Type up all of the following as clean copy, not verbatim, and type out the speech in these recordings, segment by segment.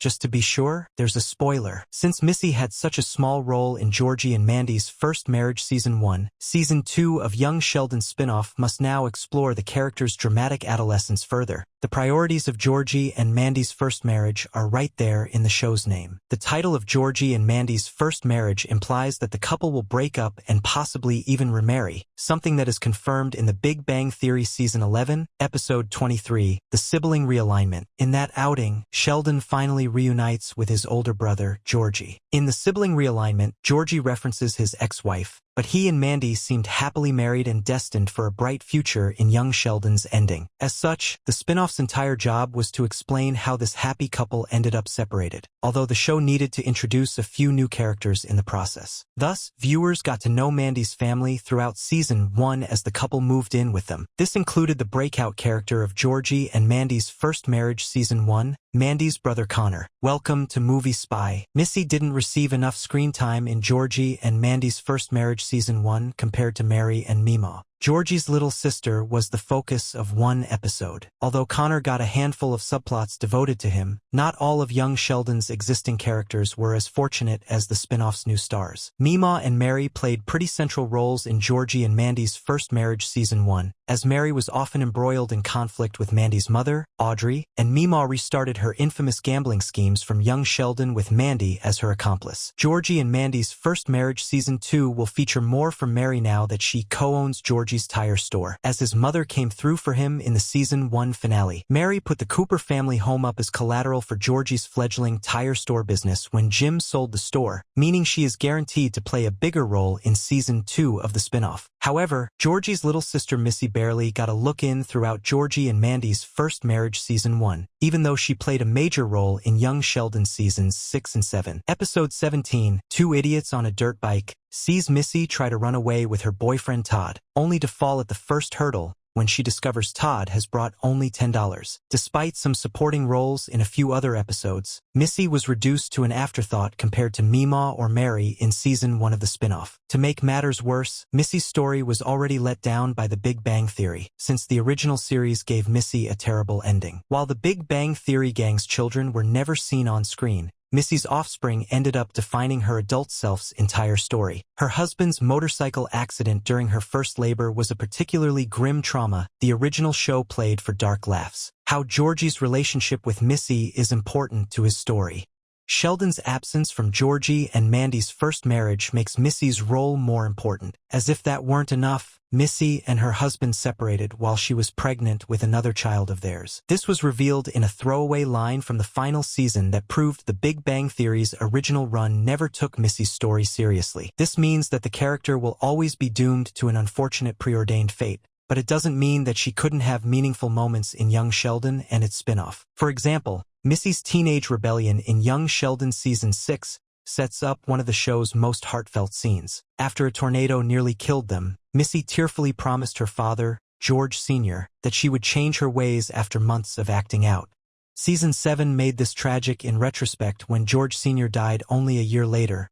Just to be sure, there's a spoiler. Since Missy had such a small role in Georgie and Mandy's First Marriage Season 1, Season 2 of Young Sheldon spinoff must now explore the character's dramatic adolescence further. The priorities of Georgie and Mandy's first marriage are right there in the show's name. The title of Georgie and Mandy's First Marriage implies that the couple will break up and possibly even remarry, something that is confirmed in The Big Bang Theory Season 11, Episode 23, The Sibling Realignment. In that outing, Sheldon finally reunites with his older brother, Georgie. In The Sibling Realignment, Georgie references his ex-wife, but he and Mandy seemed happily married and destined for a bright future in Young Sheldon's ending. As such, the spin-off's entire job was to explain how this happy couple ended up separated, although the show needed to introduce a few new characters in the process. Thus, viewers got to know Mandy's family throughout Season 1 as the couple moved in with them. This included the breakout character of Georgie and Mandy's First Marriage Season 1, Mandy's brother Connor. Welcome to Movie Spy. Missy didn't receive enough screen time in Georgie and Mandy's First Marriage Season 1 compared to Mary and Mima. Georgie's little sister was the focus of one episode. Although Connor got a handful of subplots devoted to him, not all of Young Sheldon's existing characters were as fortunate as the spin-off's new stars. Mima and Mary played pretty central roles in Georgie and Mandy's First Marriage Season 1, as Mary was often embroiled in conflict with Mandy's mother, Audrey, and Mima restarted her infamous gambling schemes from Young Sheldon with Mandy as her accomplice. Georgie and Mandy's First Marriage Season 2 will feature more from Mary now that she co-owns Georgie's tire store, as his mother came through for him in the Season 1 finale. Mary put the Cooper family home up as collateral for Georgie's fledgling tire store business when Jim sold the store, meaning she is guaranteed to play a bigger role in Season 2 of the spinoff. However, Georgie's little sister Missy barely got a look in throughout Georgie and Mandy's First Marriage Season 1, even though she played a major role in Young Sheldon Seasons 6 and 7. Episode 17, Two Idiots on a Dirt Bike, sees Missy try to run away with her boyfriend Todd, only to fall at the first hurdle when she discovers Todd has brought only $10. Despite some supporting roles in a few other episodes, Missy was reduced to an afterthought compared to Mima or Mary in Season 1 of the spinoff. To make matters worse, Missy's story was already let down by The Big Bang Theory, since the original series gave Missy a terrible ending. While The Big Bang Theory gang's children were never seen on screen, Missy's offspring ended up defining her adult self's entire story. Her husband's motorcycle accident during her first labor was a particularly grim trauma the original show played for dark laughs. How Georgie's relationship with Missy is important to his story. Sheldon's absence from Georgie and Mandy's first marriage makes Missy's role more important. As if that weren't enough, Missy and her husband separated while she was pregnant with another child of theirs. This was revealed in a throwaway line from the final season that proved The Big Bang Theory's original run never took Missy's story seriously. This means that the character will always be doomed to an unfortunate preordained fate, but it doesn't mean that she couldn't have meaningful moments in Young Sheldon and its spin-off. For example, Missy's teenage rebellion in Young Sheldon Season 6 sets up one of the show's most heartfelt scenes. After a tornado nearly killed them, Missy tearfully promised her father, George Sr., that she would change her ways after months of acting out. Season 7 made this tragic in retrospect when George Sr. died only a year later,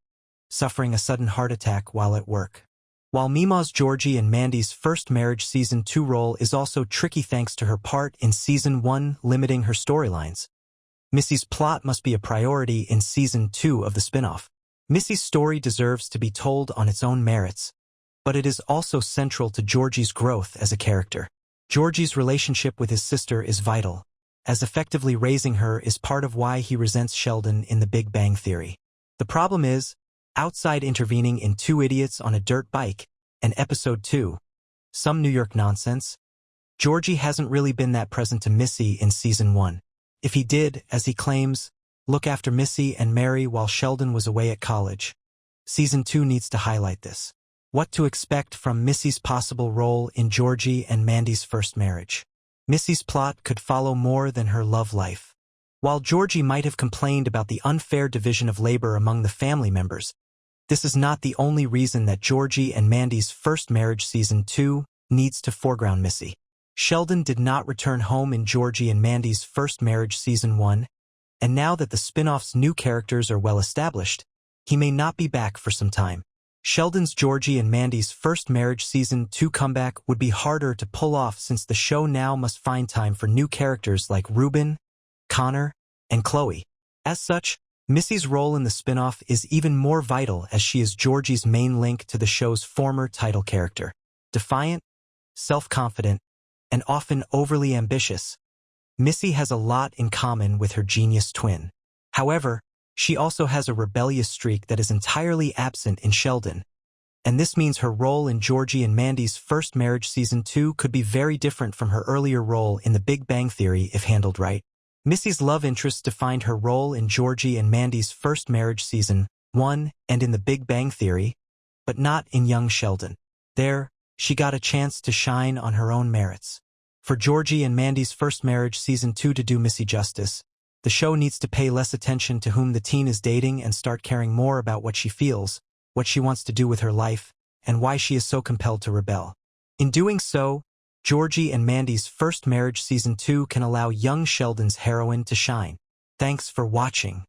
suffering a sudden heart attack while at work. While Mima's Georgie and Mandy's First Marriage Season 2 role is also tricky thanks to her part in Season 1 limiting her storylines, Missy's plot must be a priority in Season 2 of the spinoff. Missy's story deserves to be told on its own merits, but it is also central to Georgie's growth as a character. Georgie's relationship with his sister is vital, as effectively raising her is part of why he resents Sheldon in The Big Bang Theory. The problem is, outside intervening in Two Idiots on a Dirt Bike and Episode 2, Some New York Nonsense, Georgie hasn't really been that present to Missy in Season 1. If he did, as he claims, look after Missy and Mary while Sheldon was away at college, Season 2 needs to highlight this. What to expect from Missy's possible role in Georgie and Mandy's first marriage. Missy's plot could follow more than her love life. While Georgie might have complained about the unfair division of labor among the family members, this is not the only reason that Georgie and Mandy's First Marriage Season 2 needs to foreground Missy. Sheldon did not return home in Georgie and Mandy's First Marriage Season 1, and now that the spin-off's new characters are well established, he may not be back for some time. Sheldon's Georgie and Mandy's First Marriage Season 2 comeback would be harder to pull off since the show now must find time for new characters like Ruben, Connor, and Chloe. As such, Missy's role in the spinoff is even more vital as she is Georgie's main link to the show's former title character. Defiant, self-confident, and often overly ambitious, Missy has a lot in common with her genius twin. However, she also has a rebellious streak that is entirely absent in Sheldon, and this means her role in Georgie and Mandy's First Marriage Season 2 could be very different from her earlier role in The Big Bang Theory if handled right. Missy's love interests defined her role in Georgie and Mandy's First Marriage Season 1 and in The Big Bang Theory, but not in Young Sheldon. There, she got a chance to shine on her own merits. For Georgie and Mandy's First Marriage Season 2 to do Missy justice, the show needs to pay less attention to whom the teen is dating and start caring more about what she feels, what she wants to do with her life, and why she is so compelled to rebel. In doing so, Georgie and Mandy's First Marriage Season 2 can allow young Sheldon's heroine to shine. Thanks for watching.